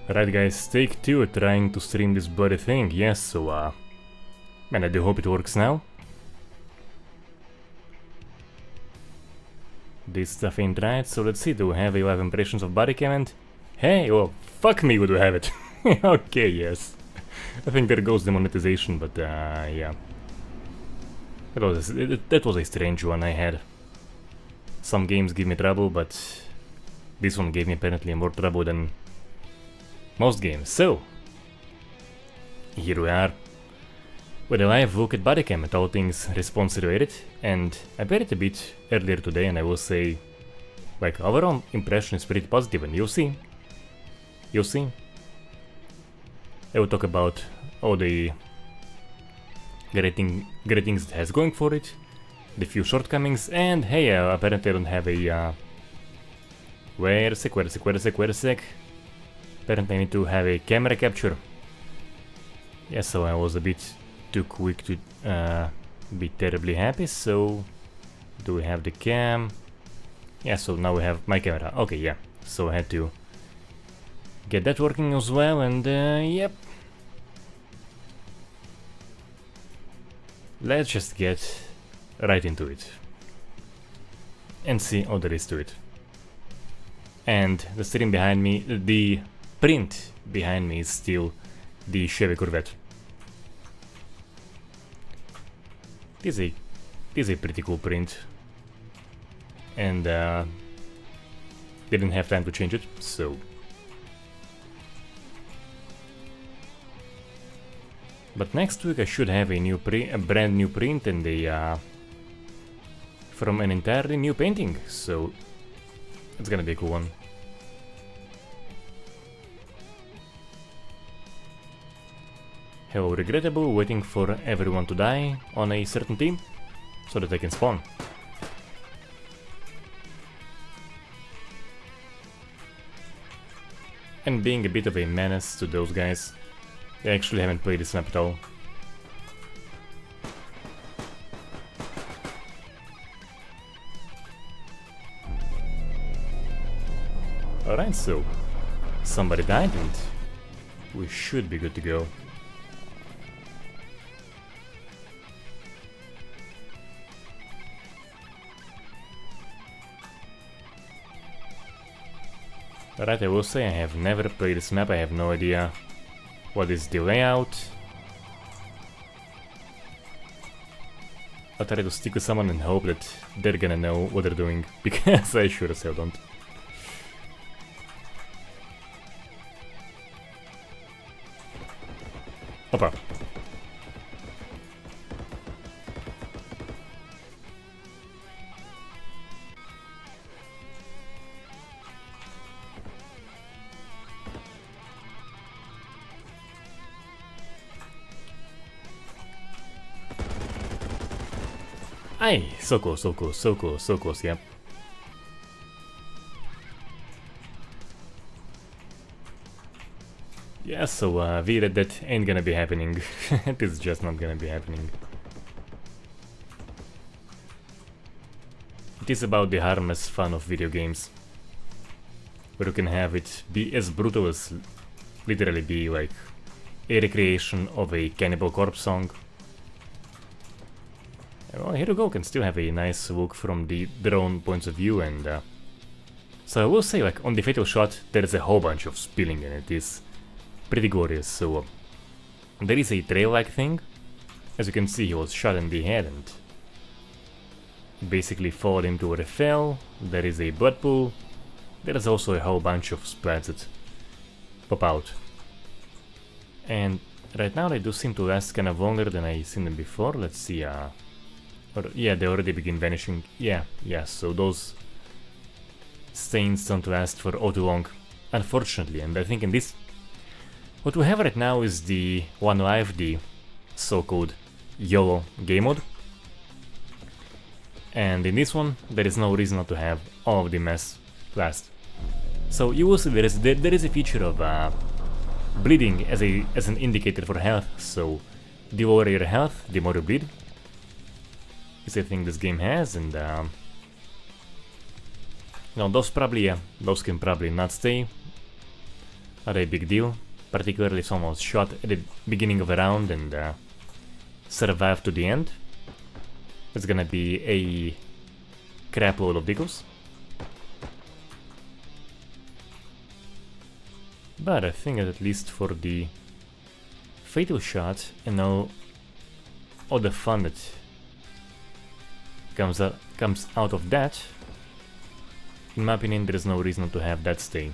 Alright guys, take 2 trying to stream this bloody thing, yes, so man, I do hope it works now. This stuff ain't right, so let's see, do we have 11 impressions of Bodycam and... Hey, well, fuck me, we do have it. Okay, yes. I think there goes the monetization, but yeah. That was a strange one I had. Some games give me trouble, but this one gave me apparently more trouble than most games. So, here we are with a live look at Bodycam and all things response related, and I played it a bit earlier today, and I will say, like, overall impression is pretty positive, and you'll see. You'll see. I will talk about all the great things it has going for it, the few shortcomings, and hey, apparently I don't have a wait a sec. Apparently I need to have a camera capture. Yeah, so I was a bit too quick to be terribly happy, so do we have the cam? Yeah, so now we have my camera. Okay, yeah, so I had to get that working as well, and yep. Let's just get right into it and see all there is to it. And the stream behind me, the print behind me is still the Chevy Corvette. This is a pretty cool print, and didn't have time to change it, so. But next week I should have a brand new print and a from an entirely new painting, so it's gonna be a cool one. How regrettable waiting for everyone to die on a certain team so that I can spawn. And being a bit of a menace to those guys. I actually haven't played this map at all. Alright, so somebody died and we should be good to go. Alright, I will say I have never played this map, I have no idea what is the layout. I'll try to stick with someone and hope that they're gonna know what they're doing, because I sure as hell don't. Opa. Aye, so close, yep. Yeah, so V that ain't gonna be happening. It is just not gonna be happening. It is about the harmless fun of video games, where you can have it be as brutal as literally be like a recreation of a Cannibal Corpse song. Well, here we go, can still have a nice look from their own points of view, and so I will say, like, on the fatal shot there is a whole bunch of spilling and it is pretty glorious, so there is a trail-like thing. As you can see, he was shot in the head and basically followed him to where he fell. There is a blood pool. There is also a whole bunch of splats that pop out. And right now they do seem to last kind of longer than I seen them before. Let's see, yeah, they already begin vanishing. Yeah, so those stains don't last for all too long, unfortunately. And I think in this, what we have right now is the One Life, the so-called YOLO game mode. And in this one, there is no reason not to have all of the mess last. So you will see there is a feature of bleeding as an indicator for health. So the lower your health, the more you bleed. Is a thing this game has, and no, those can probably not stay. not a big deal, particularly if someone was shot at the beginning of a round and survived to the end. It's gonna be a crap load of deagles. But I think that at least for the fatal shot and all the fun that comes out of that, in my opinion, there is no reason to have that stay.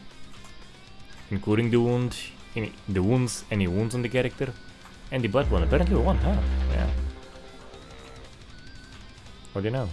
Including the wounds, any wounds on the character, and the blood one. Apparently we won, huh? Yeah. What do you know?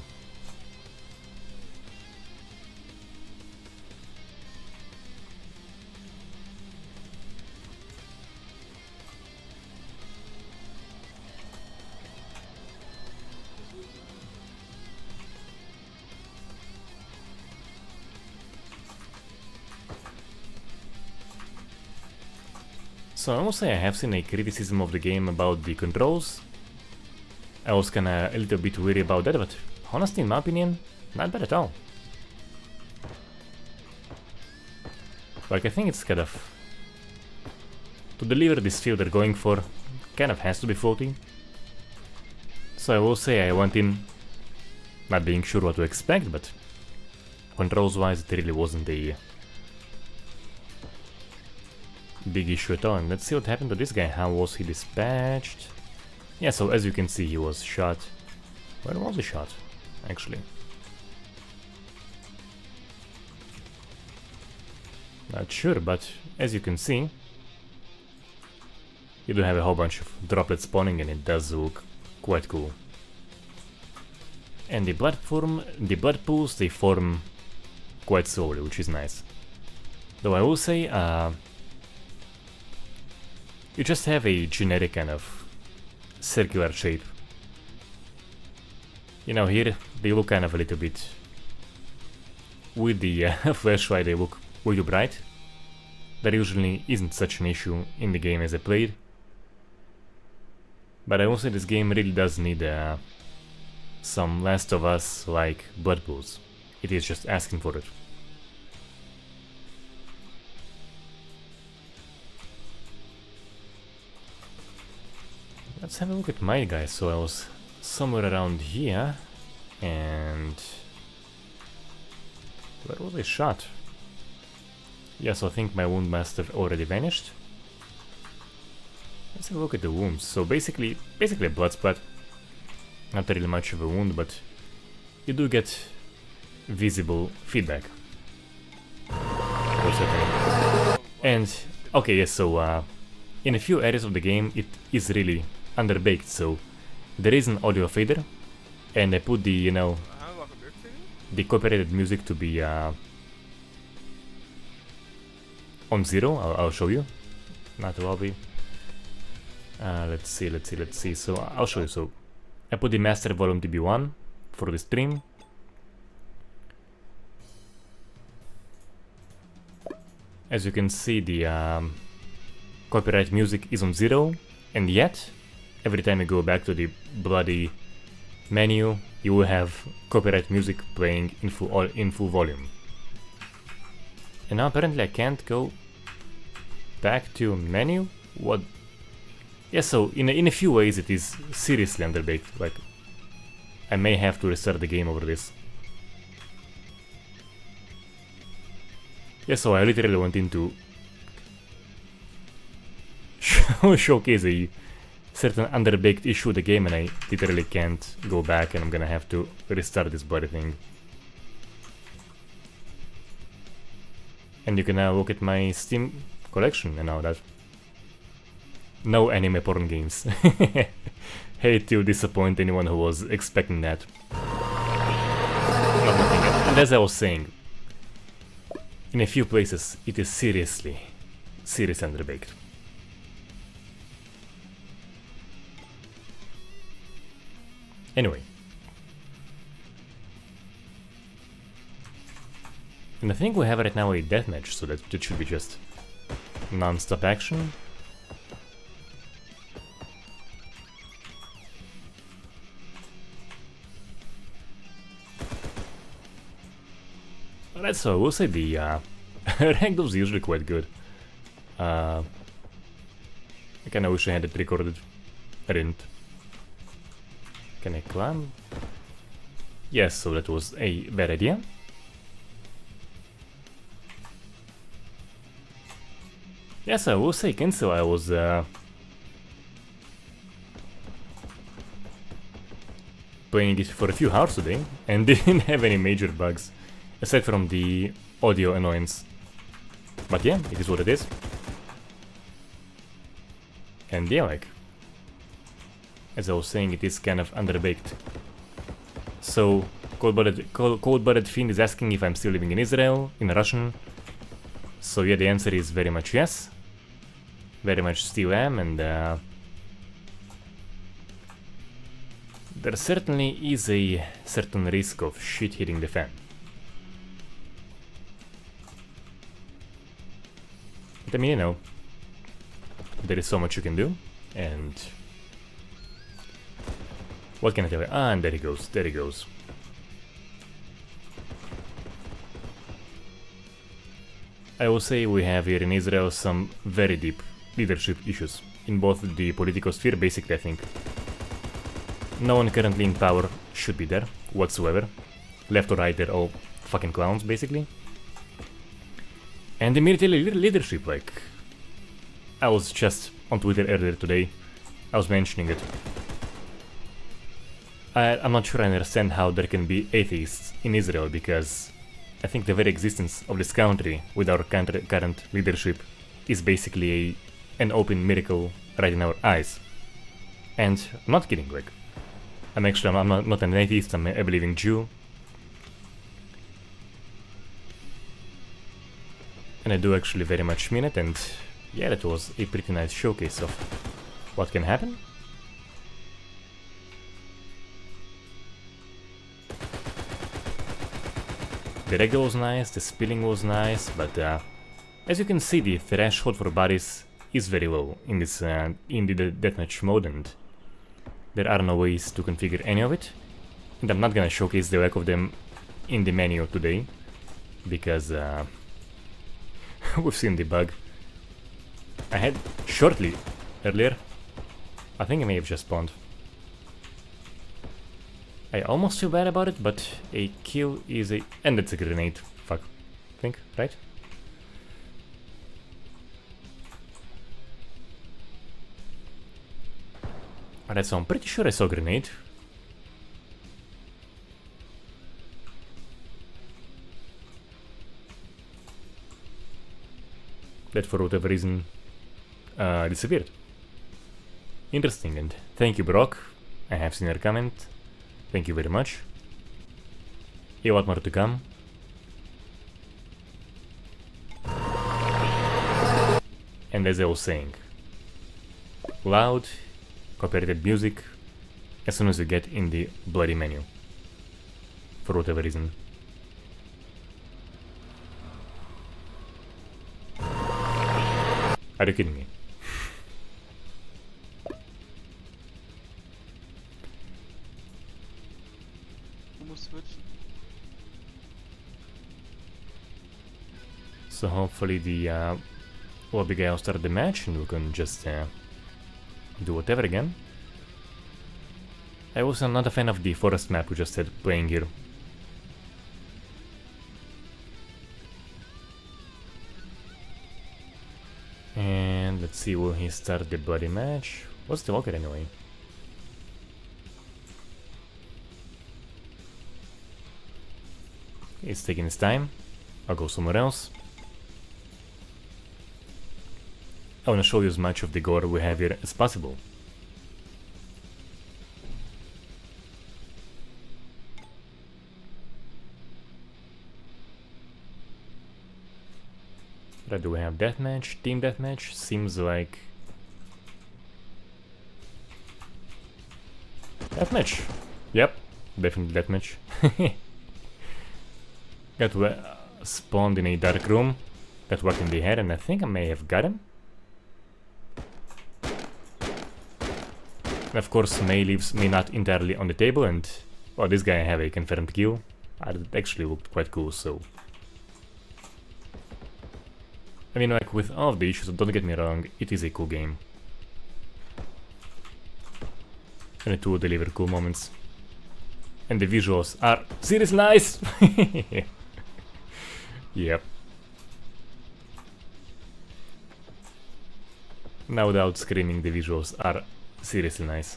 So I must say I have seen a criticism of the game about the controls. I was kinda a little bit weary about that, but honestly, in my opinion, not bad at all. Like, I think it's kind of... to deliver this feel they're going for, kind of has to be floating. So I will say I went in not being sure what to expect, but controls-wise it really wasn't a big issue at all. And let's see what happened to this guy. How was he dispatched? Yeah, so as you can see, he was shot. Where was he shot, actually? Not sure, but as you can see, you do have a whole bunch of droplets spawning and it does look quite cool. And the blood pools, they form quite slowly, which is nice. Though I will say, you just have a generic kind of circular shape. You know, here they look kind of a little bit... with the flashlight they look way too bright. That usually isn't such an issue in the game as I played. But I will say this game really does need some Last of Us like blood pools. It is just asking for it. Let's have a look at my guy. So I was somewhere around here, and where was I shot? Yes, I think my wound must have already vanished. Let's have a look at the wounds. So basically a blood splat. Not really much of a wound, but you do get visible feedback. And okay, yes, so in a few areas of the game it is really underbaked, so there is an audio fader, and I put the, you know, the copyrighted music to be on 0. I'll show you. Not a lobby. Let's see. So I'll show you. So I put the master volume to be 1 for the stream. As you can see, the copyright music is on 0, and yet every time you go back to the bloody menu, you will have copyright music playing in full volume. And now apparently I can't go back to menu. What? Yeah, so in a few ways it is seriously underbaked. Like, I may have to restart the game over this. Yeah, so I literally went into showcase a certain underbaked issue of the game, and I literally can't go back, and I'm gonna have to restart this bloody thing. And you can now look at my Steam collection and all that. No anime porn games. Hate to disappoint anyone who was expecting that. And as I was saying, in a few places it is seriously underbaked. Anyway. And I think we have right now a deathmatch, so that should be just non-stop action. Alright, so I will say the rank is usually quite good. I kinda wish I had it recorded. I didn't. Can I climb? Yes, so that was a bad idea. Yes, I will say, Cancel, I was playing it for a few hours today and didn't have any major bugs, aside from the audio annoyance. But yeah, it is what it is. And yeah, like, as I was saying, it is kind of underbaked. So, Cold-Blooded Fiend is asking if I'm still living in Israel, in Russian. So yeah, the answer is very much yes. Very much still am, and there certainly is a certain risk of shit hitting the fan. But I mean, you know, there is so much you can do, and what can I tell you? Ah, and there he goes, there he goes. I will say we have here in Israel some very deep leadership issues in both the political sphere. Basically, I think no one currently in power should be there whatsoever. Left or right, they're all fucking clowns, basically. And the military leadership, like, I was just on Twitter earlier today, I was mentioning it. I'm not sure I understand how there can be atheists in Israel, because I think the very existence of this country with our current leadership is basically an open miracle right in our eyes. And I'm not kidding, like, I'm not an atheist, I'm a believing Jew. And I do actually very much mean it, and yeah, that was a pretty nice showcase of what can happen. The regel was nice, the spilling was nice, but as you can see, the threshold for bodies is very low in this in the deathmatch mode, and there are no ways to configure any of it. And I'm not gonna showcase the lack of them in the menu today, because we've seen the bug. I had shortly earlier. I think I may have just spawned. I almost feel bad about it, but a kill is a... and it's a grenade. Fuck. I think, right? Alright, so I'm pretty sure I saw a grenade. That for whatever reason disappeared. Interesting, and thank you, Brock. I have seen your comment. Thank you very much. A lot more to come. And as I was saying, loud, copyrighted music as soon as you get in the bloody menu. For whatever reason. Are you kidding me? So hopefully the lobby guy will start the match and we can just do whatever again. I was not a fan of the forest map we just had playing here. And let's see, will he start the bloody match? What's the walker anyway? He's taking his time. I'll go somewhere else. I want to show you as much of the gore we have here as possible. Right, do we have deathmatch? Team deathmatch? Seems like... deathmatch! Yep, definitely deathmatch. Got spawned in a dark room, got whacked in the head, and I think I may have got him. And of course, May leaves me not entirely on the table, and well, this guy I have a confirmed kill. It actually looked quite cool, so I mean, like, with all of the issues, don't get me wrong, it is a cool game. And it will deliver cool moments. And the visuals are seriously nice! Yep. No doubt screaming, the visuals are seriously nice.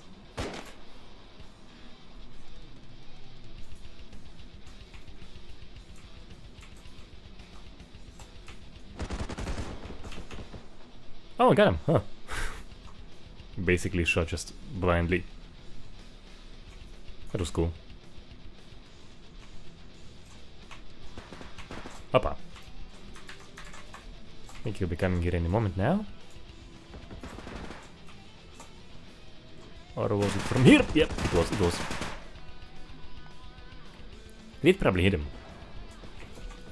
Oh, I got him, huh. Basically shot just blindly. That was cool. Oppa. I think he'll be coming here any moment now. Or was it from here? Yep, it was, it was. Did probably hit him.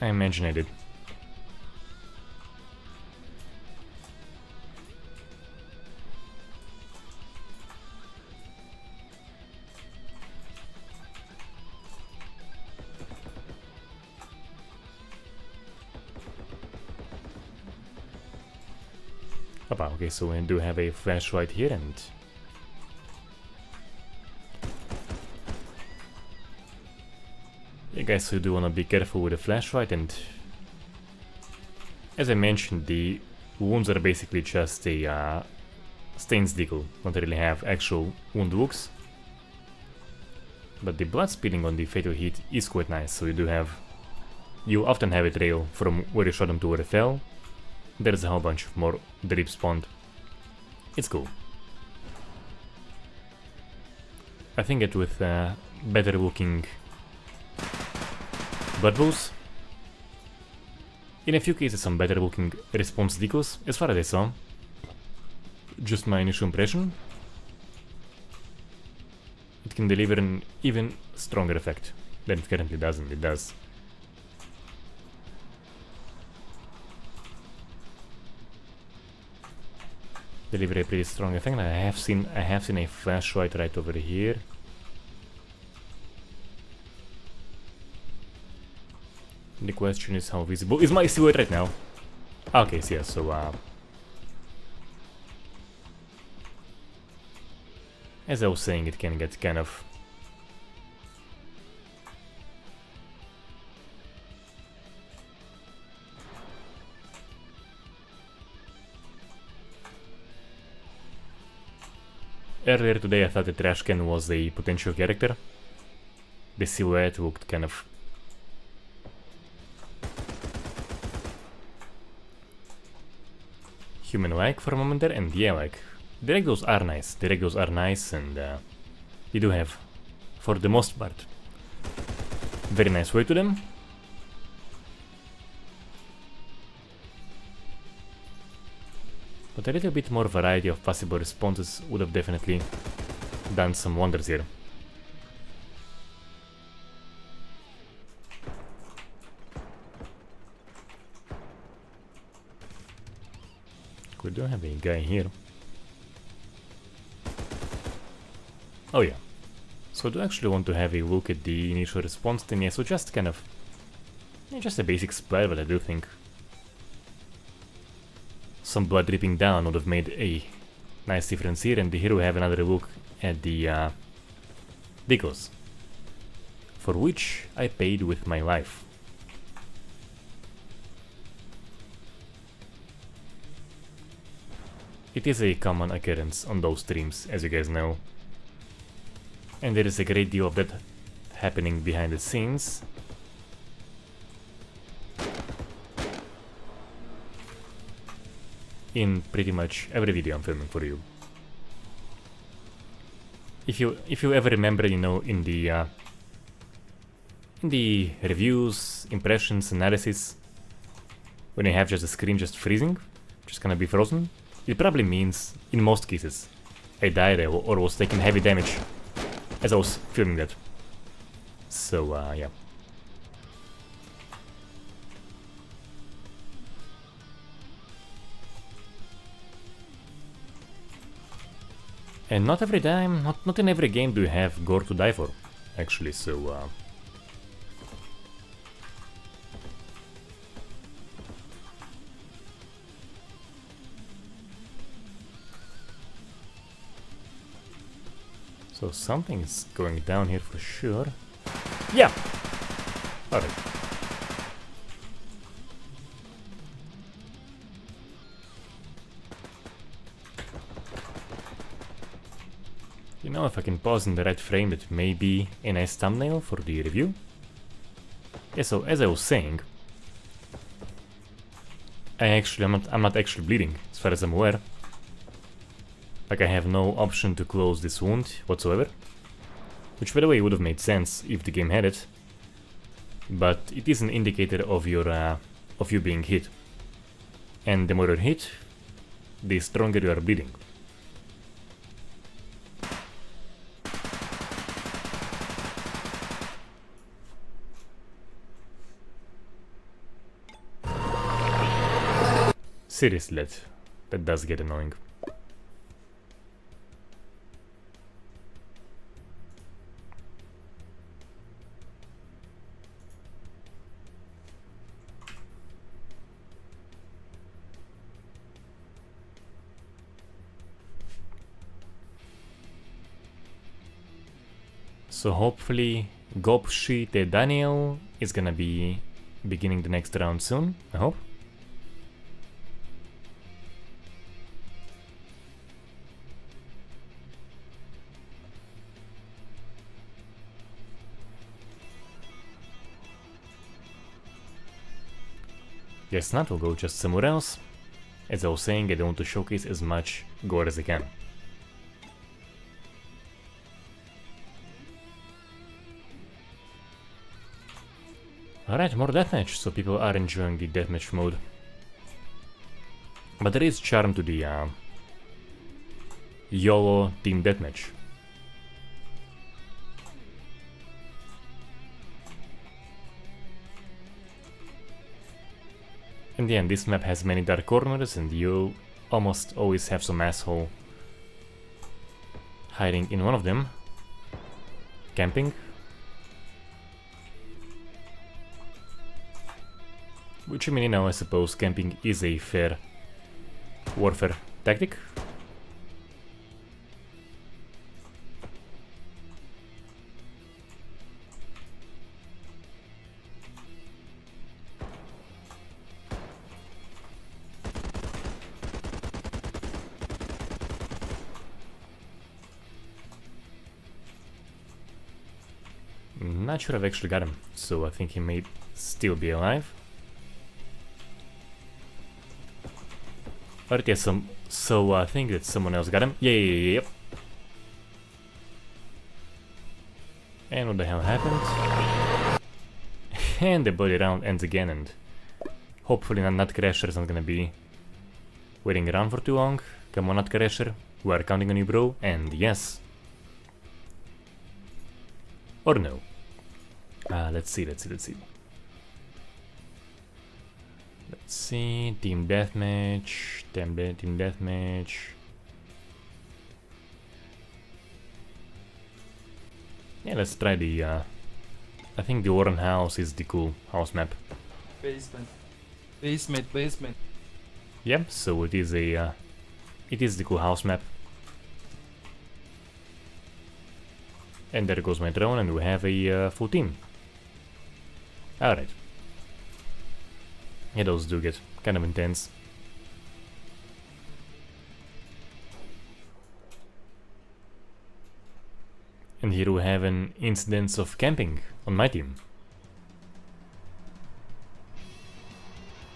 I imagine I did. Oppa, okay, so we do have a flashlight here and... I guess we do wanna be careful with the flashlight, and... as I mentioned, the wounds are basically just a stains decal, don't really have actual wound looks. But the blood spilling on the fatal hit is quite nice, so you often have a trail from where you shot them to where they fell. There's a whole bunch of more that respawned. It's cool. I think that with better looking blood bowls, in a few cases some better looking response decals, as far as I saw, just my initial impression, it can deliver an even stronger effect than it currently does, and it does. Deliver a pretty strong effect. I have seen a flashlight right over here. The question is, how visible is my silhouette right now? Okay, so yeah, so as I was saying, it can get kind of earlier today I thought the trash can was a potential character. The silhouette looked kind of human-like for a moment there, and yeah, like, the ragdolls are nice. The ragdolls are nice, and you do have, for the most part, very nice way to them. But a little bit more variety of possible responses would have definitely done some wonders here. We do have a guy here. Oh yeah. So I do actually want to have a look at the initial response then, yeah, so just kind of... yeah, just a basic splatter, but I do think some blood dripping down would have made a nice difference here, and here we have another look at the decals, for which I paid with my life. It is a common occurrence on those streams, as you guys know, and there is a great deal of that happening behind the scenes. In pretty much every video I'm filming for you. If you ever remember, you know, in the reviews, impressions, analysis, when you have just the screen just freezing, just gonna be frozen, it probably means, in most cases, I died or was taking heavy damage as I was filming that. So, yeah. And not every time, not in every game do you have gore to die for, actually, so So something is going down here for sure. Yeah! Alright. You know, if I can pause in the right frame, it may be a nice thumbnail for the review. Yeah, so as I was saying, I'm not actually bleeding, as far as I'm aware. Like, I have no option to close this wound whatsoever. Which, by the way, would have made sense if the game had it. But it is an indicator of you being hit. And the more you're hit, the stronger you are bleeding. Seriously, that does get annoying. So hopefully Gopshi the Daniel is gonna be beginning the next round soon, I hope. Guess not, we'll go just somewhere else. As I was saying, I don't want to showcase as much gore as I can. Alright, more deathmatch, so people are enjoying the deathmatch mode. But there is charm to the YOLO team deathmatch. In the end, this map has many dark corners and you almost always have some asshole hiding in one of them. Camping. Which, I mean, you know, I suppose camping is a fair warfare tactic. Not sure I've actually got him, so I think he may still be alive. But yes, so I think that someone else got him. Yep. And what the hell happened? And the body round ends again, and hopefully Nutcrasher is not gonna be waiting around for too long. Come on, Nutcrasher, we are counting on you, bro. And yes. Or no. Let's see. Let's see, team deathmatch, team deathmatch. Yeah, let's try the, I think the Warren house is the cool house map. Basement. Yep, so it is the cool house map. And there goes my drone and we have a full team. Alright. Yeah, those do get kind of intense. And here we have an incidence of camping on my team.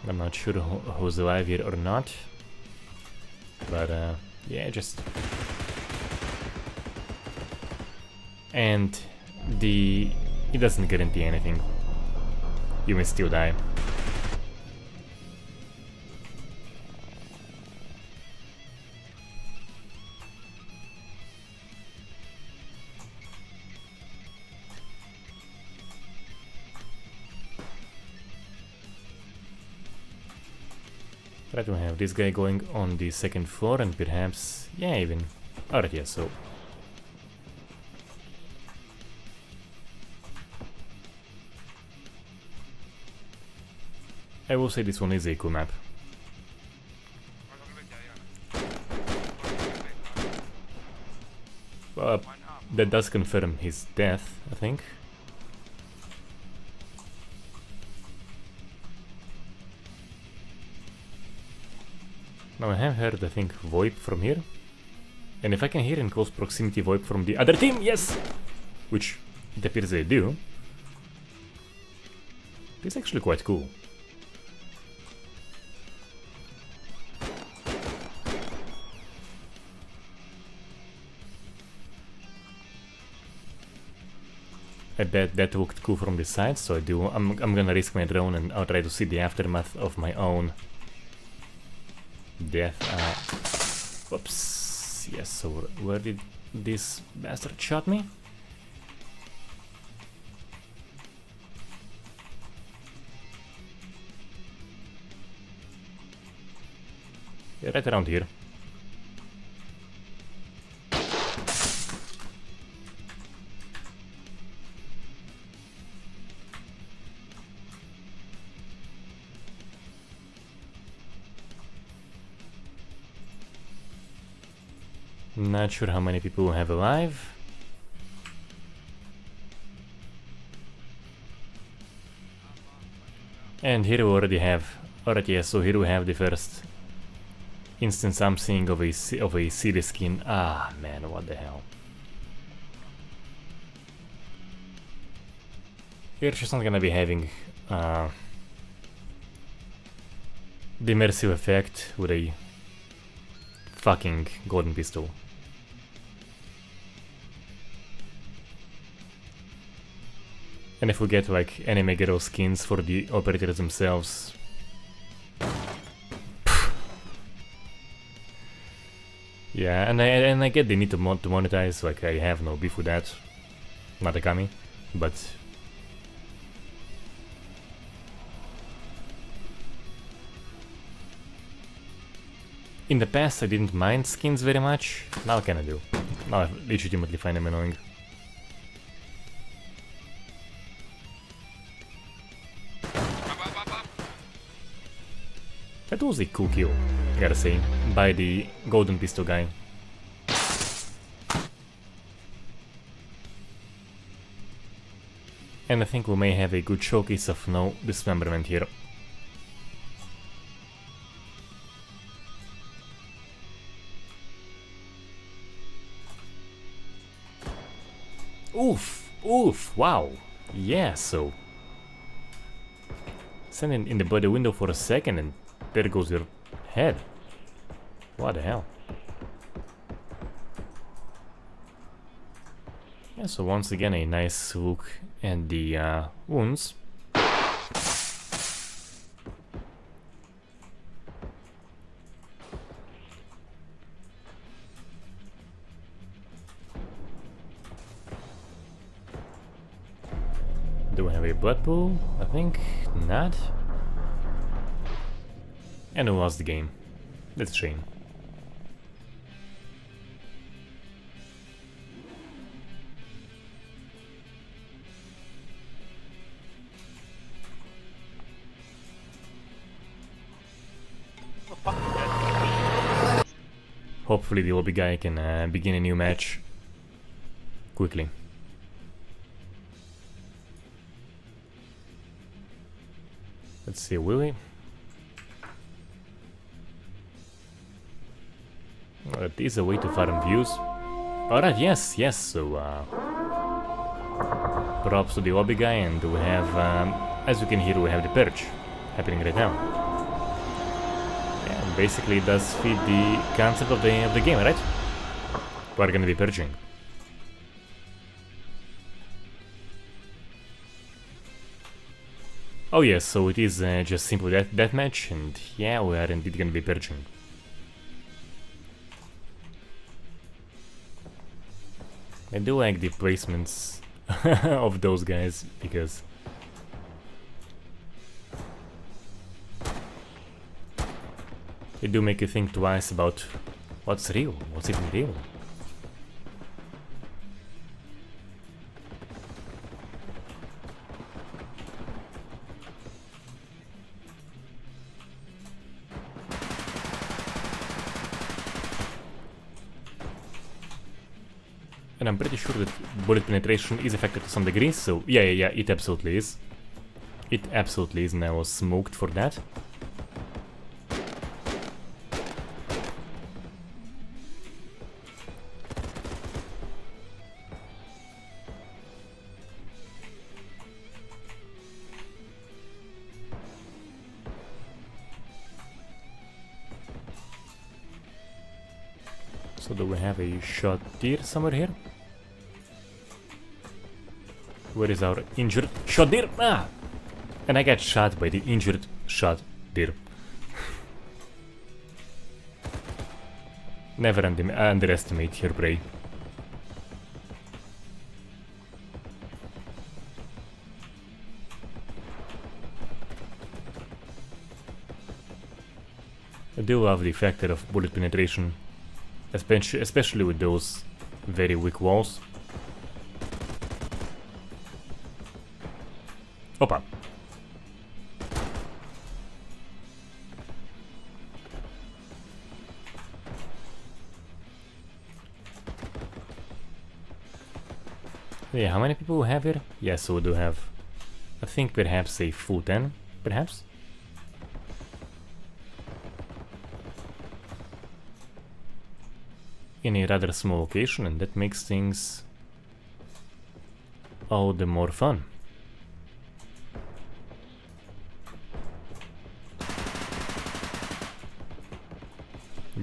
I'm not sure who's alive here or not. But yeah, just... And it doesn't guarantee anything. You may still die. Try to have this guy going on the second floor and perhaps, yeah, even... Alright, yeah, so... I will say this one is a cool map. that does confirm his death, I think. Now I have heard, I think, VoIP from here. And if I can hear in close proximity VoIP from the other team, yes! Which it appears they do. It's actually quite cool. I bet that looked cool from the side, so I'm gonna risk my drone and I'll try to see the aftermath of my own death. Whoops. Yes, so where did this bastard shot me? Yeah, right around here. Not sure how many people we have alive. And here we already have. Alright, yes, so here we have the first instance I'm seeing of a CD skin. Ah, man, what the hell. Here she's not gonna be having the immersive effect with a fucking golden pistol. And if we get like anime girl skins for the operators themselves, yeah, and I get they need to monetize. Like I have no beef with that, not a kami, but in the past I didn't mind skins very much. Now I kinda do. Now I legitimately find them annoying. That was a cool kill, gotta say, by the golden pistol guy. And I think we may have a good showcase of no dismemberment here. Oof! Oof! Wow! Yeah, so... Standing in the body window for a second and there goes your head. What the hell? Yeah, so once again a nice look at the wounds. Do we have a blood pool? I think not. And we lost the game. That's a shame. Hopefully the lobby guy can begin a new match quickly. Let's see, will he? It is a way to farm views. Alright, yes, yes, so props to the lobby guy, and we have, as you can hear, we have the Purge happening right now. Yeah, basically it does fit the concept of the game, right? We're gonna be purging. Oh yes, so it is just simple deathmatch, and yeah, we are indeed gonna be purging. I do like the placements of those guys, because they do make you think twice about what's real, what's even real. And I'm pretty sure that bullet penetration is affected to some degree, so yeah, it absolutely is. It absolutely is, and I was smoked for that. So do we have a shot deer somewhere here? Where is our injured shot deer? Ah! And I got shot by the injured shot deer. Never underestimate your prey. I do love the factor of bullet penetration, especially with those very weak walls. Opa! Yeah, how many people we have here? Yeah, so we do have, I think perhaps a full 10, perhaps? In a rather small location, and that makes things all the more fun.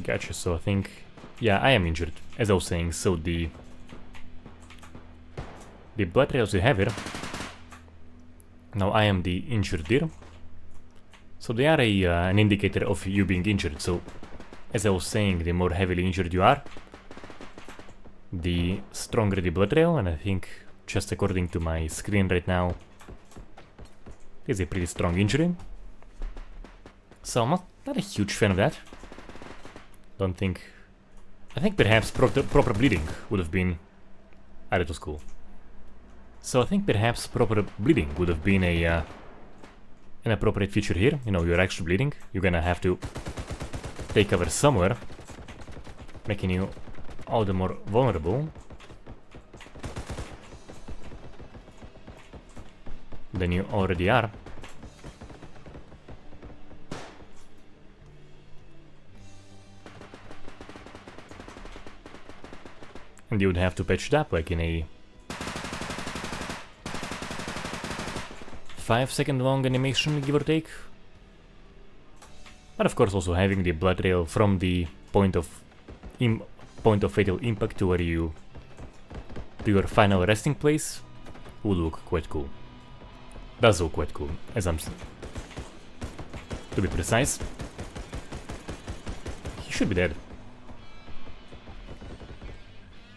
Gotcha, so I think, yeah, I am injured, as I was saying, so the blood trails you have here, now I am the injured deer, so they are an indicator of you being injured, so as I was saying, the more heavily injured you are, the stronger the blood trail, and I think, just according to my screen right now, it's a pretty strong injury, so I'm not a huge fan of that. Don't think, I think perhaps proper bleeding would have been, that was cool. So I think perhaps proper bleeding would have been an appropriate feature here. You know, you're actually bleeding, you're gonna have to take cover somewhere, making you all the more vulnerable than you already are. And you would have to patch it up like in a 5-second long animation, give or take. But of course also having the blood trail from the point of fatal impact to where you to your final resting place would look quite cool. Does look quite cool, as I'm to be precise. He should be dead.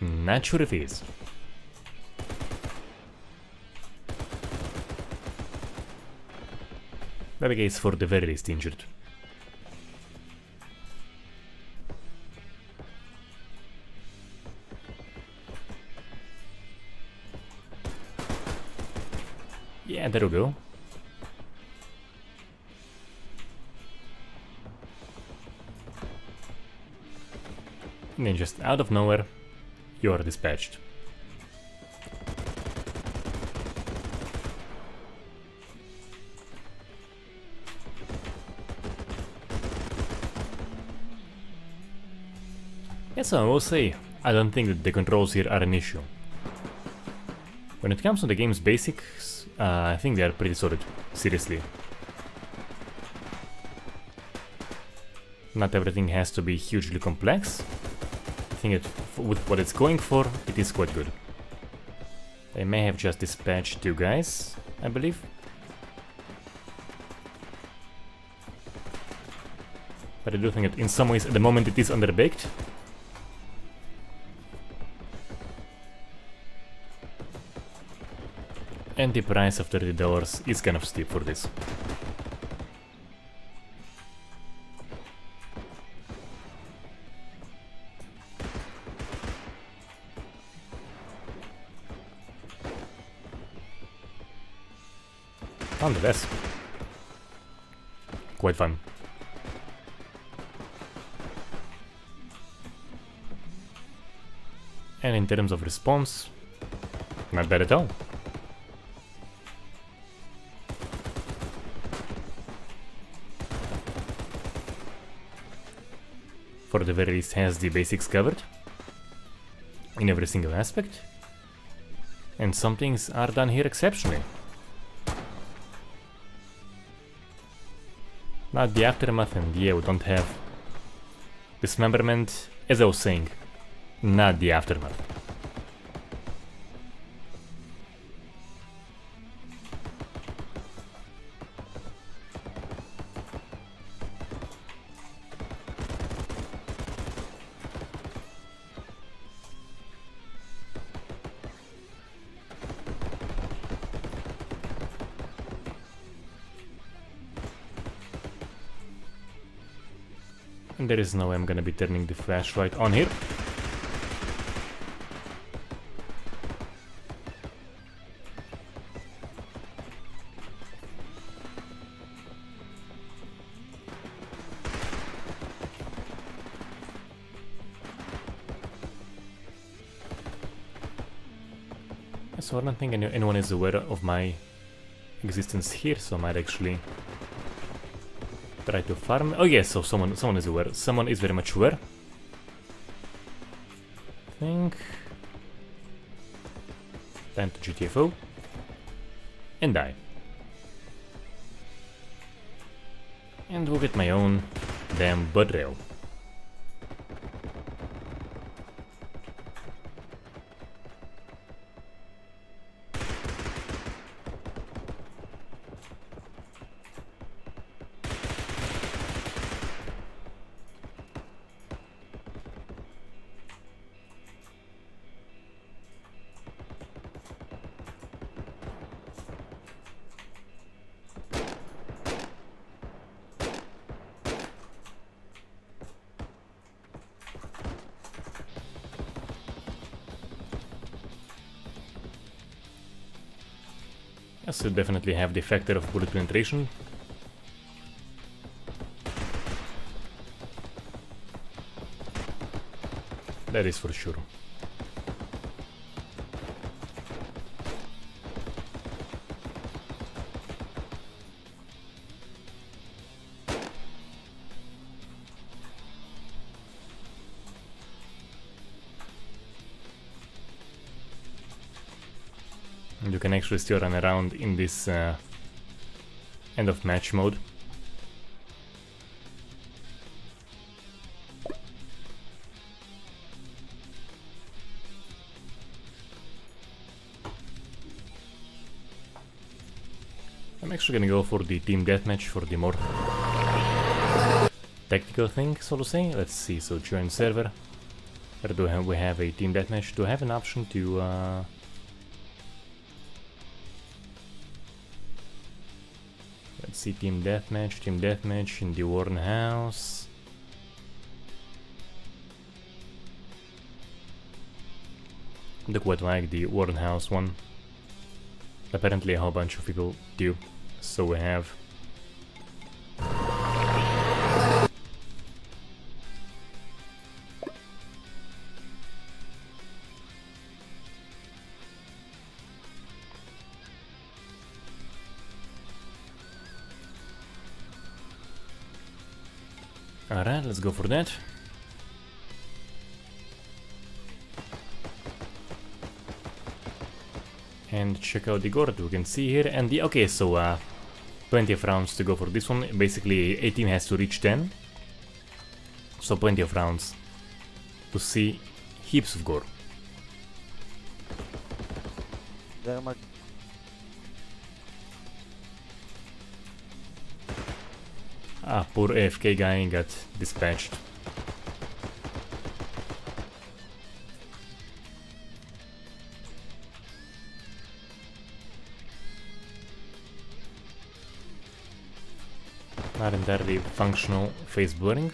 Not sure if he is. That guy is for the very least injured. Yeah, there we go. And then just out of nowhere, you are dispatched. Yes, I will say, I don't think that the controls here are an issue. When it comes to the game's basics, I think they are pretty solid, seriously. Not everything has to be hugely complex. I think with what it's going for, it is quite good. They may have just dispatched 2 guys, I believe. But I do think that in some ways, at the moment, it is underbaked. And the price of $30 is kind of steep for this. Nonetheless, quite fun. And in terms of response, not bad at all. For the very least has the basics covered in every single aspect. And some things are done here exceptionally. Not the aftermath, and yeah, we don't have dismemberment, as I was saying, not the aftermath. And there is no way I'm gonna be turning the flashlight on here. So I don't think anyone is aware of my existence here, so I might actually try to farm. Oh yes, so someone is aware. Someone is very much aware. I think. Time to GTFO. And die. And we'll get my own damn bud rail. So definitely have the factor of bullet penetration. That is for sure. You can actually still run around in this end of match mode. I'm actually gonna go for the team deathmatch for the more tactical thing, so to say. Let's see, so join server. Where do we have a team deathmatch? Do I have an option to let's see, team deathmatch in the Warren house. I quite like the Warren house one. Apparently a whole bunch of people do. So we have alright, let's go for that. And check out the gore that we can see here. And the okay, so plenty of rounds to go for this one. Basically, a team has to reach 10. So plenty of rounds to see heaps of gore. Ah, poor AFK guy got dispatched. Not entirely functional face blurring.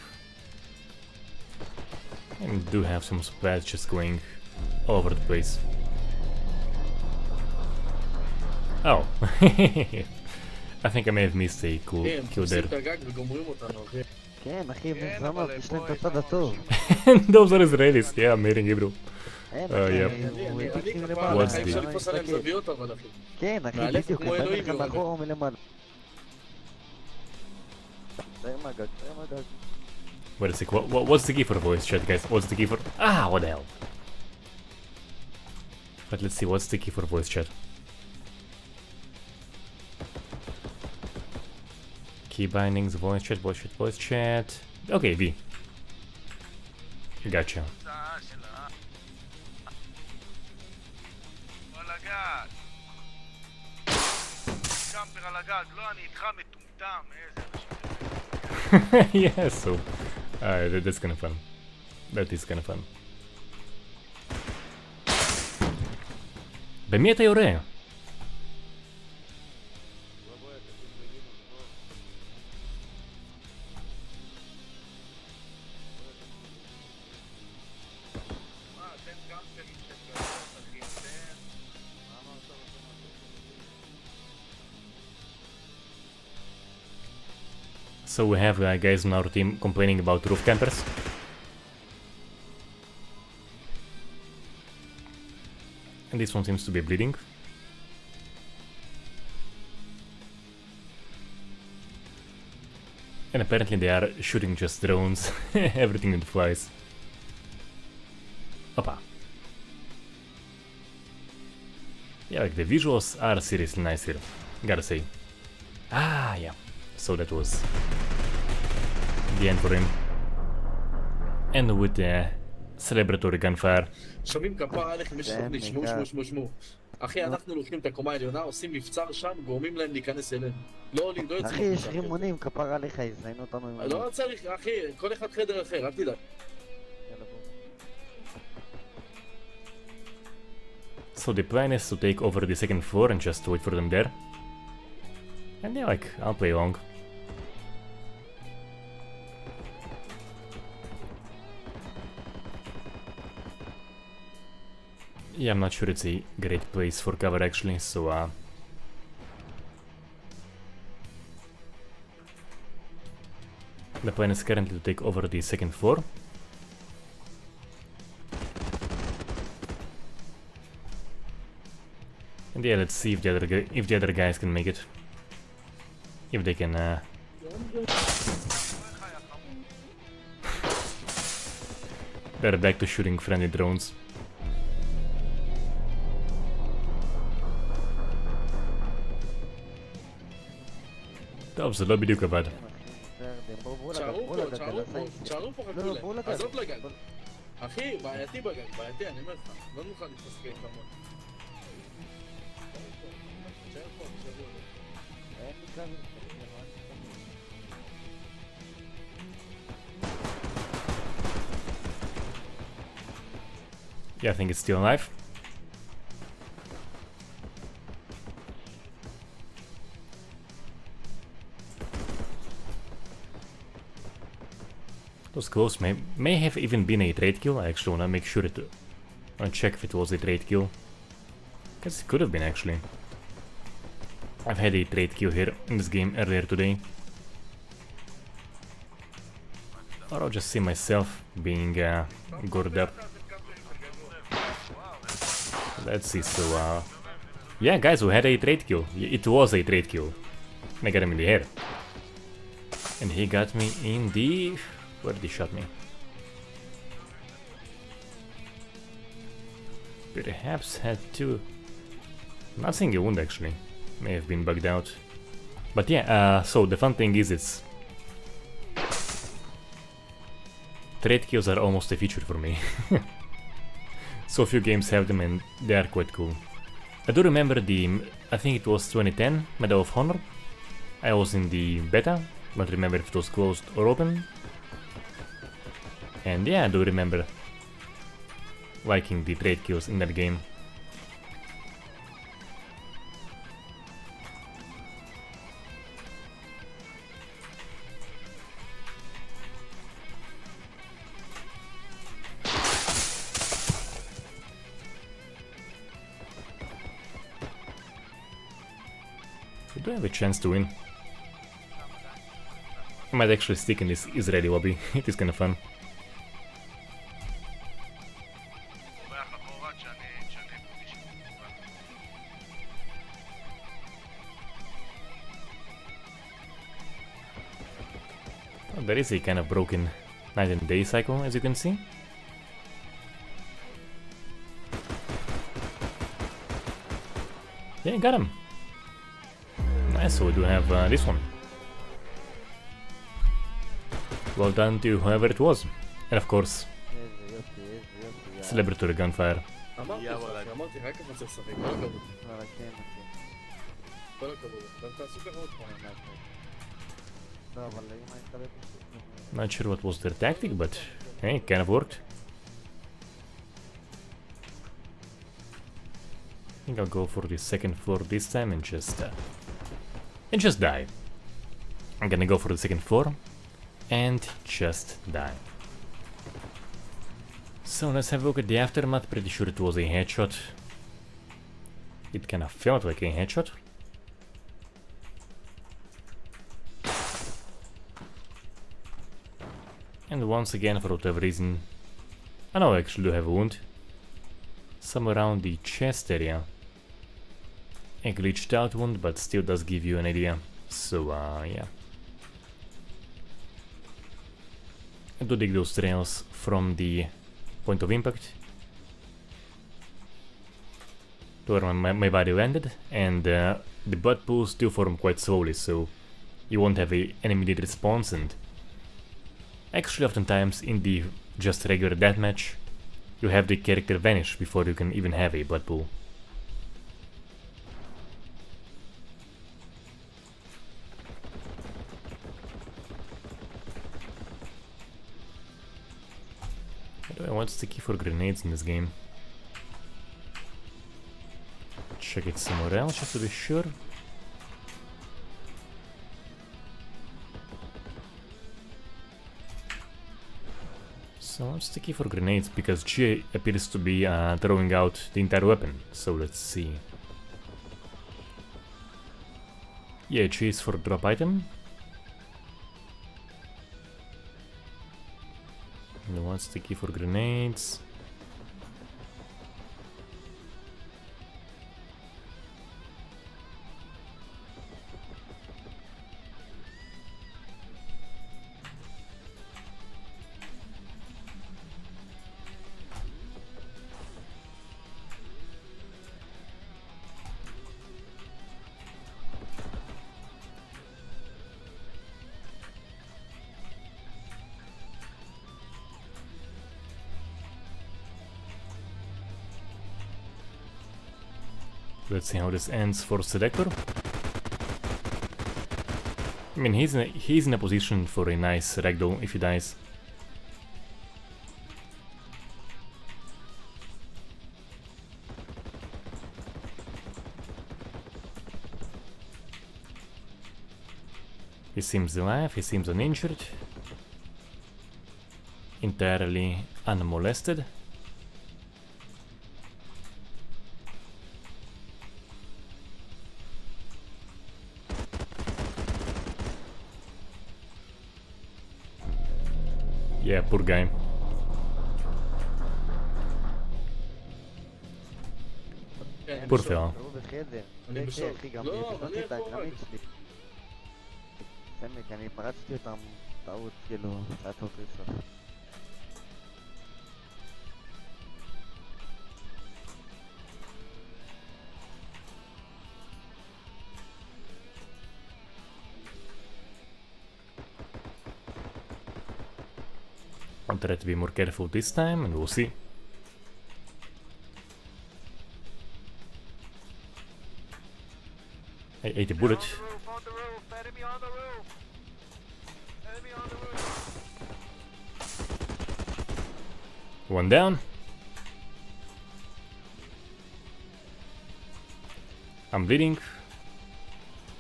And do have some splats just going all over the place. Oh. I think I may have missed a cool kill there. כן, אחי, מזרמות, יש להם את הצד הטוב. Those are Israelis, yeah, I'm hearing you, bro. אין, yep. הוא העתיק אני מלמעלה. What's כפרה, the- אפשר לתפוס עליהם זוויות אבל אחי. כן, אחי, מעליך בדיוק, כמו הבאתי אלוהים לך יורד. מאחורה ומלמעלה. תראה מהגג, תראה מהגג. Wait a sec, what's the key for voice chat, guys? What's the key for... Ah, what the hell? But let's see, what's the key for voice chat? Key bindings, voice chat, voice chat, voice chat... Okay, V. Gotcha. Yeah, so... that's kinda fun. That is kinda fun. במי אתה יורה? So we have guys on our team complaining about roof campers. And this one seems to be bleeding. And apparently they are shooting just drones, everything that flies. Opa. Yeah, like the visuals are seriously nice here, gotta say. Ah, yeah. So that was the end for him. And with the celebratory gunfire. שומעים כפרה עליך מי שתוכנית, שמעו. אחי, אנחנו לוקחים את הקומה העליונה, עושים מבצר שם, גורמים להם להיכנס אלינו. לא עולים, לא יוצאים. אחי, יש רימונים, כפרה עליך, יזיינו אותנו עם... לא צריך, אחי, כל אחד חדר אחר, אל תדאג. יאללה, בוא. So the plan is to take over the second floor and just wait for them there. And yeah, like, I'll play along. Yeah, I'm not sure it's a great place for cover actually, so the plan is currently to take over the second floor. And yeah, let's see if the other guys can make it. If they can they're back to shooting friendly drones. טוב, זה לא בדיוק עבד. תשארו פה, חכו להם. עזוב לגג. אחי, בעייתי בגג, בעייתי, אני אומר לך. לא נוכל להתעסק כמון. תשאר פה, תשארו. Yeah, I think it's still alive. It was close, may have even been a trade kill. I actually wanna make sure wanna check if it was a trade kill. Guess it could have been actually. I've had a trade kill here in this game earlier today. Or I'll just see myself being gored up. Let's see, so yeah guys, we had a trade kill. It was a trade kill. I got him in the head. And he got me in the... Where did he shot me? Perhaps had to... Not seeing a wound actually. May have been bugged out. But yeah, so the fun thing is it's... Trade kills are almost a feature for me. So few games have them and they are quite cool. I do remember I think it was 2010 Medal of Honor. I was in the beta, don't remember if it was closed or open. And yeah, I do remember liking the trade kills in that game. We do have a chance to win. I might actually stick in this Israeli lobby, it is kinda fun. there is a kind of broken night and day cycle, as you can see. Yeah, got him. Nice, so we do have this one. Well done to whoever it was. And of course, איזה יופי, איזה יופי. celebratory gunfire. אמרתי לך, אחי, אמרתי, רק ככה צריך לשחק, כל הכבוד. וואלה, כן, אחי. כל הכבוד. תעשו ככה עוד פעם. לא, אבל אם היית בפשוט... Not sure what was their tactic, but hey, kind of worked. I think I'll go for the second floor this time and just die. I'm gonna go for the second floor and just die. So let's have a look at the aftermath. Pretty sure it was a headshot. It kind of felt like a headshot. And once again, for whatever reason, I know I actually do have a wound. Somewhere around the chest area. A glitched out wound, but still does give you an idea. So, yeah. I do dig those trails from the point of impact to where my body landed, and the butt pools do form quite slowly, so you won't have an immediate response, and actually oftentimes in the just regular deathmatch you have the character vanish before you can even have a butt pool. What's the key for grenades in this game? Check it somewhere else just to be sure. So what's the key for grenades? Because G appears to be throwing out the entire weapon. So let's see. Yeah, G is for drop item. And what's the key for grenades? Let's see how this ends for Selector. I mean, he's in a position for a nice ragdoll if he dies. He seems alive, he seems uninjured. Entirely unmolested. Yeah, poor guy. Poor fella. הוא בחדר. אני כן, בשוק. אחי, גם לא, פתחתי אני את הגרמית פה. שלי. סמק, אני פרצתי אותם טעות, כאילו, זה היה טעות ראשון. I'll try to be more careful this time and we'll see. I ate a bullet. One down. I'm bleeding.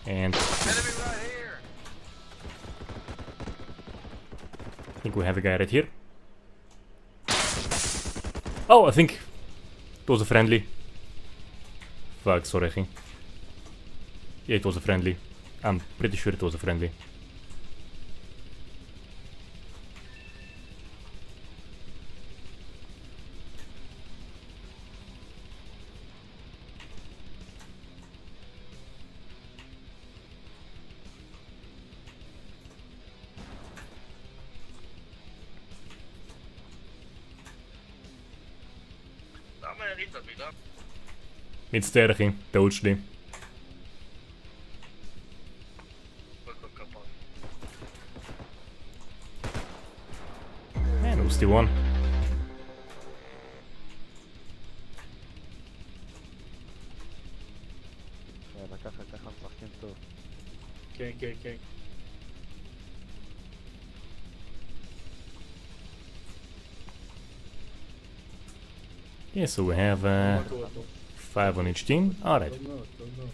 And I think we have a guy right here. Oh, I think it was a friendly. Fuck, sorry. Yeah, it was a friendly. I'm pretty sure it was a friendly. מצטער אחי, טעות שלי. נוסטי וון. יאללה, ככה משחקים טוב. כן, כן, כן. Yeah, so we have 5 on each team. Alright. טוב מאוד, טוב מאוד.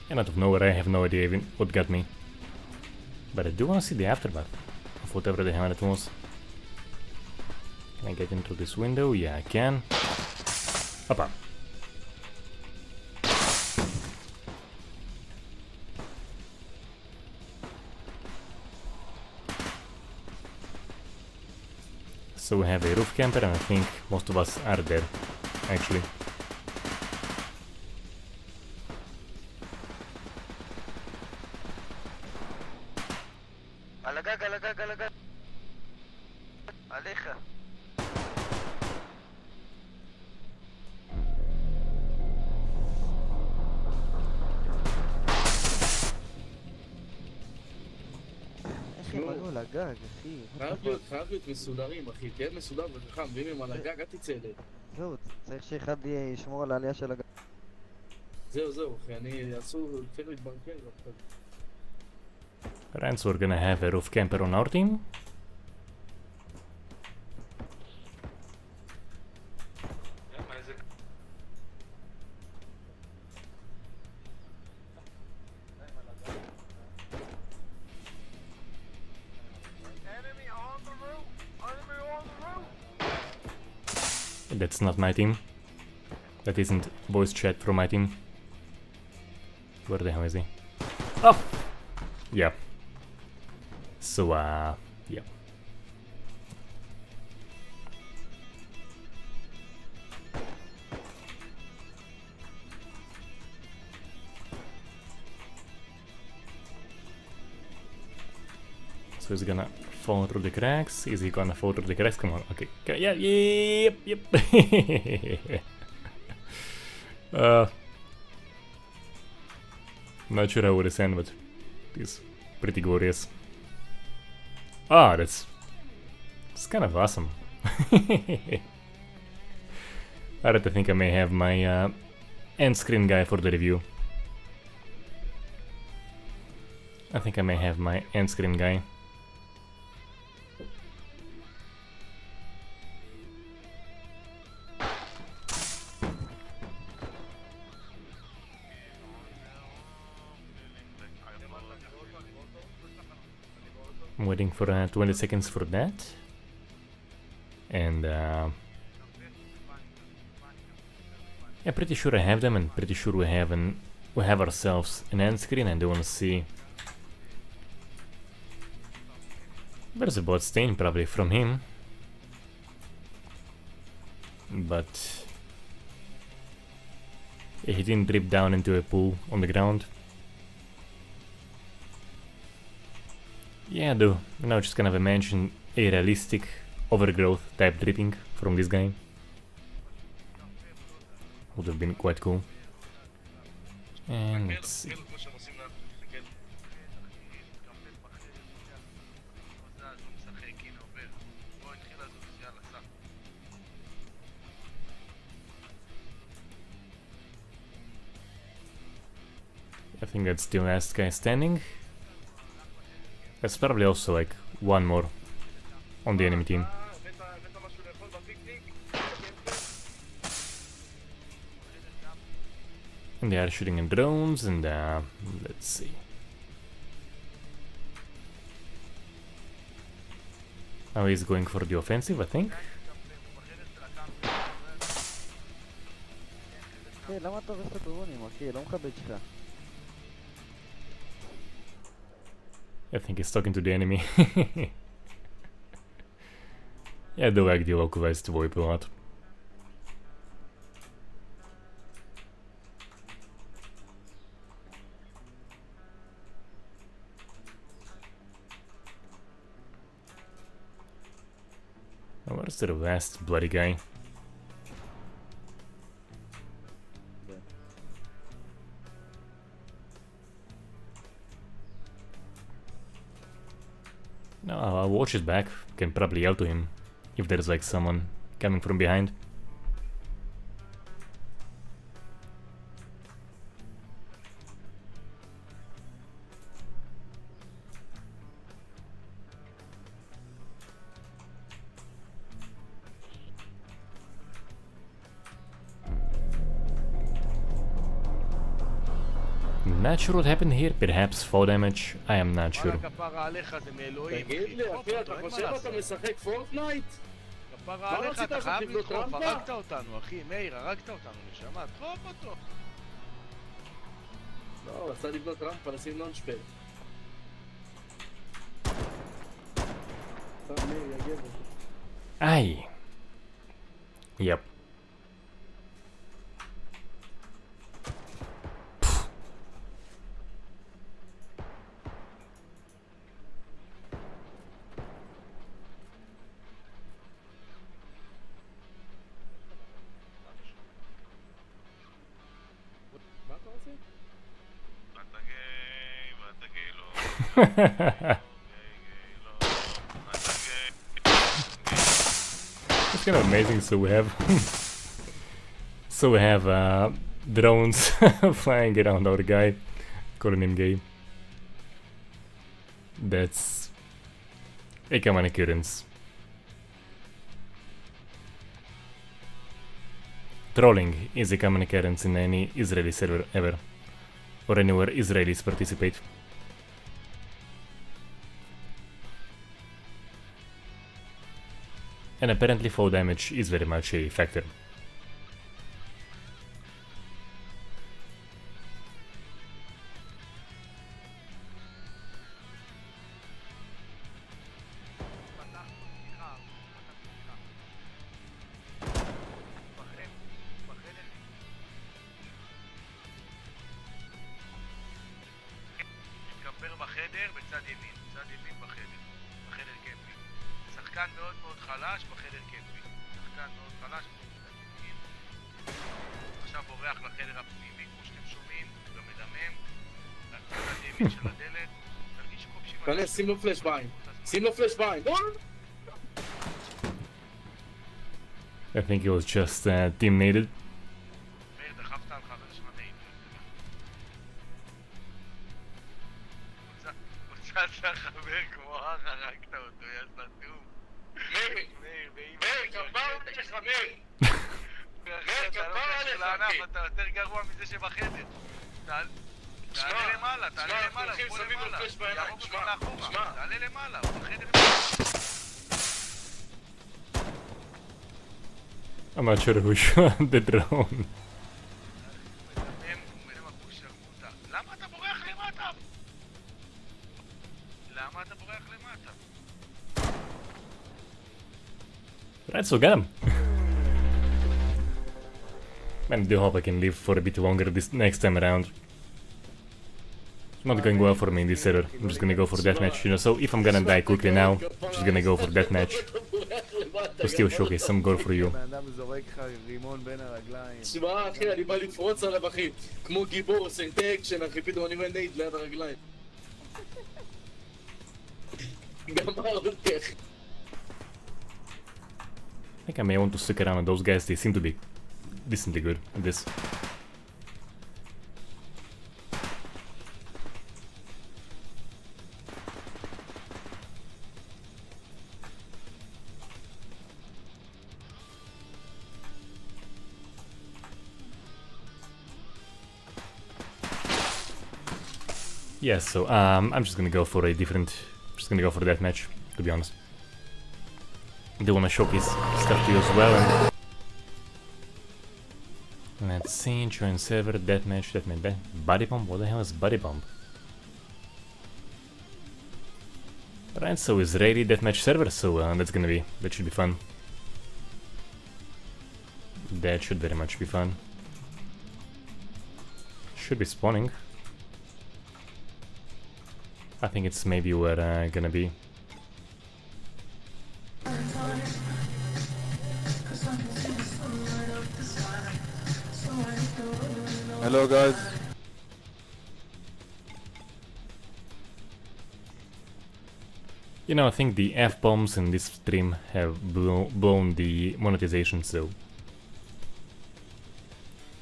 And out of nowhere, I have no idea even what got me. But I do want to see the aftermath of whatever the hell it was. Can I get into this window? Yeah, I can. Hoppa. So we have a roof camper and I think most of us are dead, actually. על הגג, על הגג, על הגג. עליך. איך הם עלו על הגג, אחי? חייב להיות מסודרים, אחי. תהיה מסודר וחכם, ואם הם על הגג, אל תצא אליהם. זהו, צריך שאחד ישמור על העלייה של הגג. זהו, אחי. אני אסור, צריך להתבנקר. Alright, so we're gonna have a roof camper on our team. That's not my team. That isn't voice chat from my team. Where the hell is he? Oh! Yeah. So, yeah. So he's gonna fall through the cracks. Is he gonna fall through the cracks? Come on, okay. Yeah, yep. Not sure how would ascend, but he's pretty glorious. Ah, that's kind of awesome. Alright, I think I may have my end screen guy for the review. I think I may have my end screen guy. I'm waiting for 20 seconds for that. And yeah, pretty sure I have them, and pretty sure we have ourselves an end screen. And I want to see. There's a blood stain probably from him, but yeah, he didn't drip down into a pool on the ground. Yeah, though, now just kind of imagine a realistic overgrowth type dripping from this guy. Would have been quite cool. And let's see. I think that's the last guy standing. There's probably also like one more on the enemy team. And they are shooting in drones, and let's see. Now he's going for the offensive, I think. למה אתה הורס את הדרונים, אחי? לא מכבד שלך. I think he's talking to the enemy. Я давай где локовать твой пилот. Where's the last bloody guy? No, I'll watch his back. Can probably yell to him if there's like someone coming from behind. Not sure what happened here, perhaps fall damage, I am not sure. כפרה עליך זה מאלוהים. תגיד לי, אחי, אתה חושב אתה משחק פורטנייט? כפרה עליך, אתה חייב לדחוף, הרגת אותנו, אחי, מאיר, הרגת אותנו, נשמה, דחוף אותו. לא, הוא רצה לבנות רמפה, לשים לונצ'פד. מאיר, יא גבר. Aye. Yep. מה אתה עושה? אתה גיי, ואתה גיי לא. It's kind of amazing, so we have drones flying around our guy, calling him gay. That's a common occurrence. Trolling is a common occurrence in any Israeli server ever, or anywhere Israelis participate. And apparently fall damage is very much a factor. מתגבר בחדר בצד ימין, בצד ימין בחדר, בחדר קמפינג. שחקן מאוד מאוד חלש בחדר קמפינג. שחקן מאוד חלש בצד ימין. עכשיו בורח לחדר הפנימי, כמו שאתם שומעים, גם מדמם. בצד ימין של הדלת. תרגישו חופשי. כנס, שים לו פלאש בעין. שים לו פלאש בעין. I think it was just team-nated. מאיר, דחפת על חבר שלך נעים. הוצאת חבר כמו אח, הרגת אותו, יא סתום. מאיר, מאיר, כפר עליך, מאיר. מאיר, כפר עליך, אחי. אתה יותר גרוע מזה שבחדר. תעלה למעלה, תעלה למעלה, הוא למעלה. יערוב אותך לאחורה, תעלה למעלה, הוא בחדר. I'm not sure who shot the drone. למה אתה בורח למטה? למה אתה בורח למטה? Right, so get him. Man, I do hope I can live for a bit longer this next time around. It's not going well for me in this server. I'm just gonna go for deathmatch, you know. So if I'm gonna die quickly now, I'm just gonna go for deathmatch to still showcase some gore for you. בן אדם זורק לך רימון בין הרגליים. שמע, אחי, אני בא לפרוץ עליו, אחי. כמו גיבור, סנטי אקשן, אחי, פתאום אני רואה נייד ליד הרגליים. גמר אותי, אחי. I think I may want to stick around with those guys. They seem to be decently good at this. Yeah, so I'm just gonna go for a different. Just gonna go for deathmatch, to be honest. They wanna showcase stuff to you as well. And let's see, join server, deathmatch, body bomb. What the hell is body bomb? Right, so Israeli Deathmatch server, so that should be fun. That should very much be fun. Should be spawning. I think it's maybe where gonna be. Hello guys. You know, I think the F-bombs in this stream have blown the monetization, so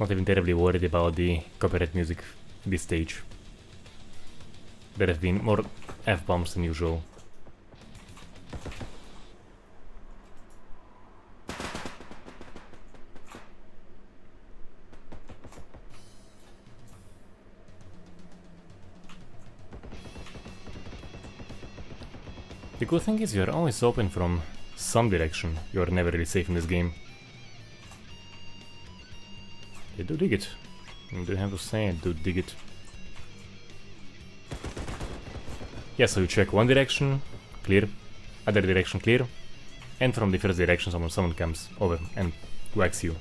not even terribly worried about the copyright music this stage. There have been more F-bombs than usual. The good thing is you're always open from some direction. You're never really safe in this game. They do dig it. I do have to say, I do dig it. Yeah, so you check one direction, clear, other direction clear, and from the first direction someone comes over and whacks you.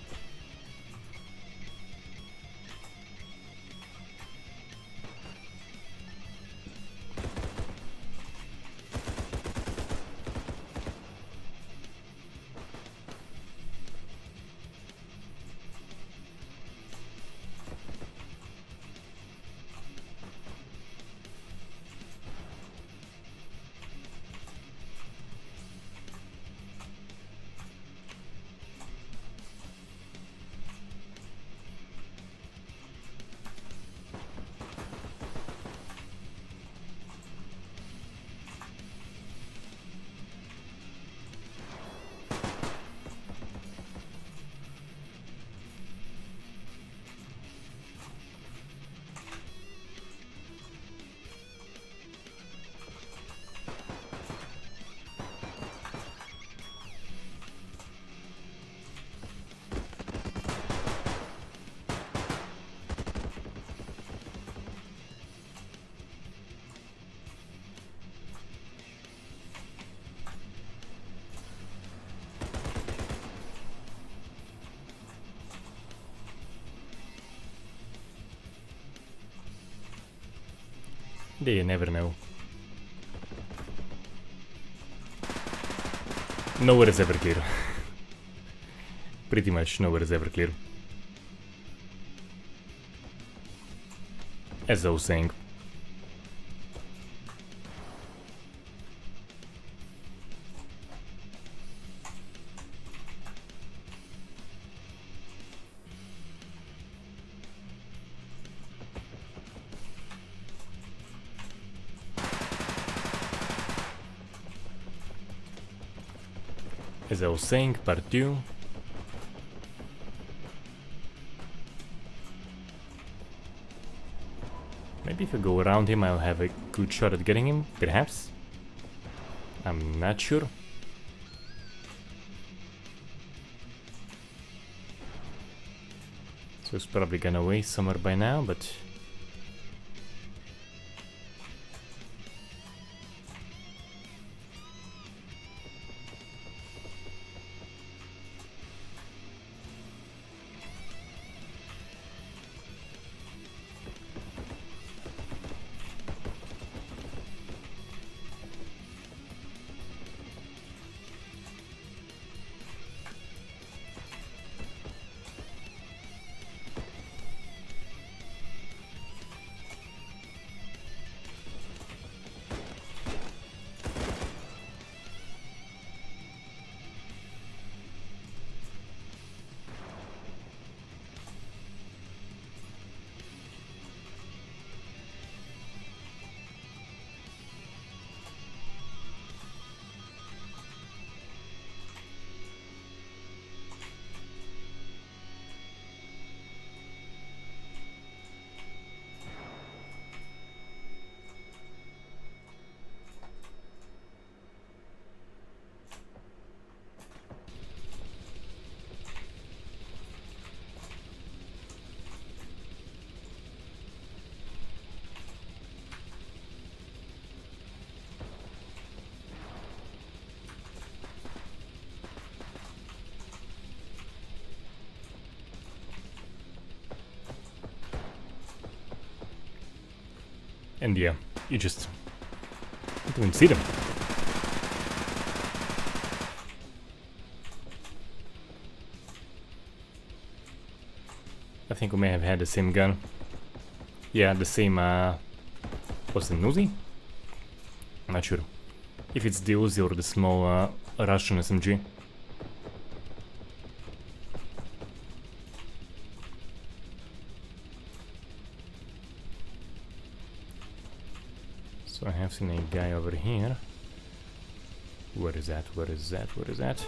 They never know. Nowhere is ever clear. Pretty much nowhere is ever clear. As I was saying. As I was saying, part 2. Maybe if I go around him I'll have a good shot at getting him, perhaps? I'm not sure. So he's probably gone away somewhere by now, but... And yeah, you just don't even see them. I think we may have had the same gun. Yeah, the same, what's the Uzi? I'm not sure. If it's the Uzi or the small Russian SMG. So I have seen a guy over here. Where is that? Where is that? Where is that?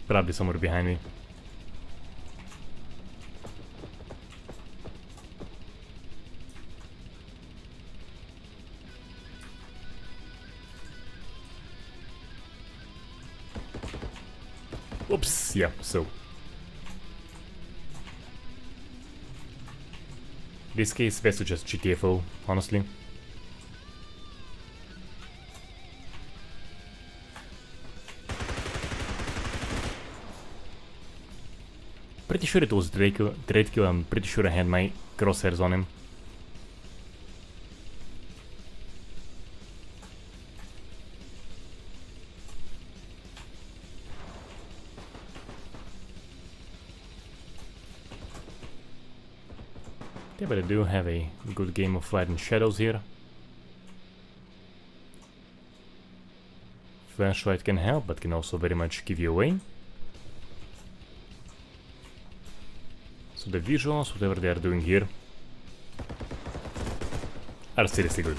Probably somewhere behind me. Oops, yeah, so. This case, best to just GTFO, honestly. Pretty sure it was trade kill, I'm pretty sure I had my crosshairs on him. Yeah, but I do have a good game of light and shadows here. Flashlight can help, but can also very much give you away. So the visuals, whatever they are doing here, are seriously good.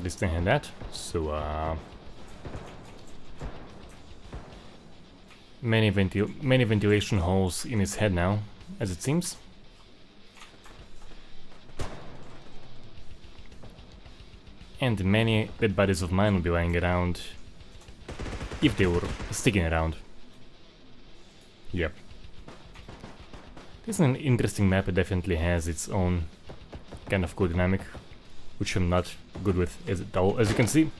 This thing had that, so many ventilation holes in his head now, as it seems. And many dead bodies of mine will be lying around if they were sticking around. Yep. This is an interesting map. It definitely has its own kind of cool dynamic, which I'm not good with at all, as you can see.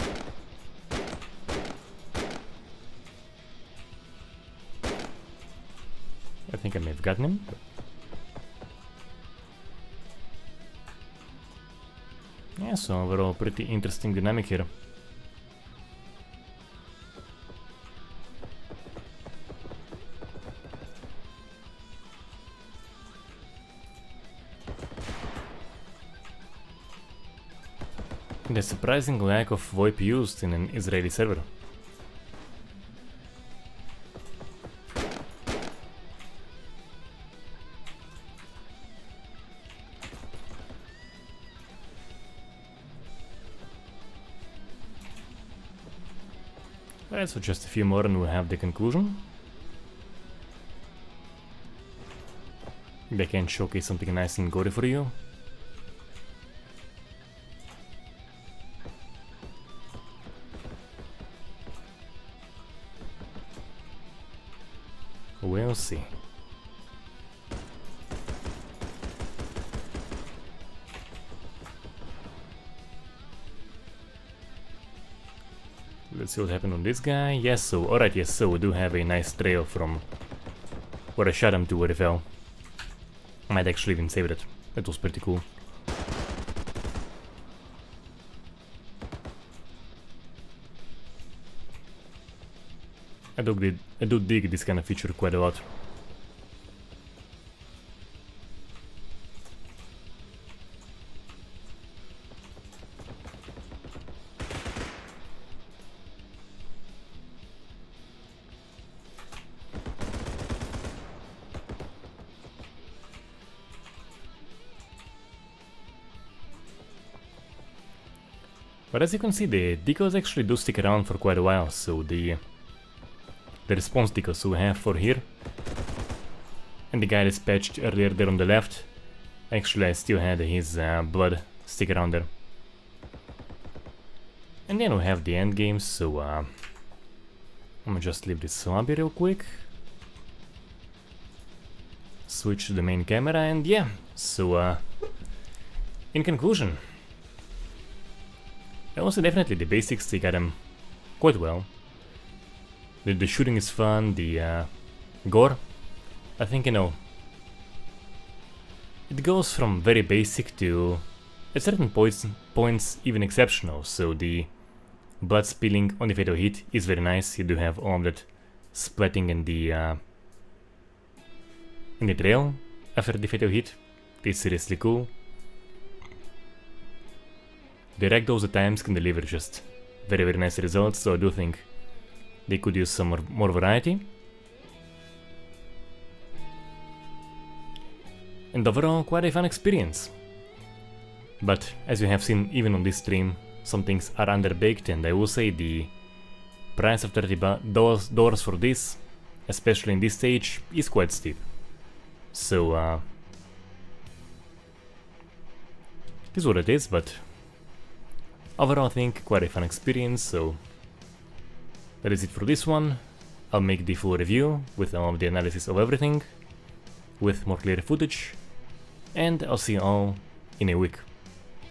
I think I may have gotten him. Yeah, so overall pretty interesting dynamic here. The surprising lack of VoIP used in an Israeli server. Alright, so just a few more and we'll have the conclusion. They can showcase something nice and gory for you. We'll see. Let's see what happened on this guy. Yes, so, alright, yes, so we do have a nice trail from where I shot him to where he fell. I might actually even save it. That was pretty cool. I do dig this kind of feature quite a lot. But as you can see, the decals actually do stick around for quite a while, so the the response tickles we have for here. And the guy dispatched earlier there on the left, actually I still had his blood stick around there. And then we have the end game, so I'm gonna just leave this lobby real quick. Switch to the main camera, and yeah, so in conclusion, also definitely the basics, they got them quite well. The shooting is fun, the gore, I think, you know, it goes from very basic to at certain points even exceptional, so the blood spilling on the fatal hit is very nice. You do have all of that splatting in the trail after the fatal hit. It's seriously cool. The ragdolls at times can deliver just very nice results, so I do think they could use some more variety. And overall, quite a fun experience. But as you have seen even on this stream, some things are underbaked, and I will say the price of $30 for this, especially in this stage, is quite steep. So it is what it is, but overall I think quite a fun experience, so that is it for this one. I'll make the full review with all of the analysis of everything, with more clear footage, and I'll see you all in a week.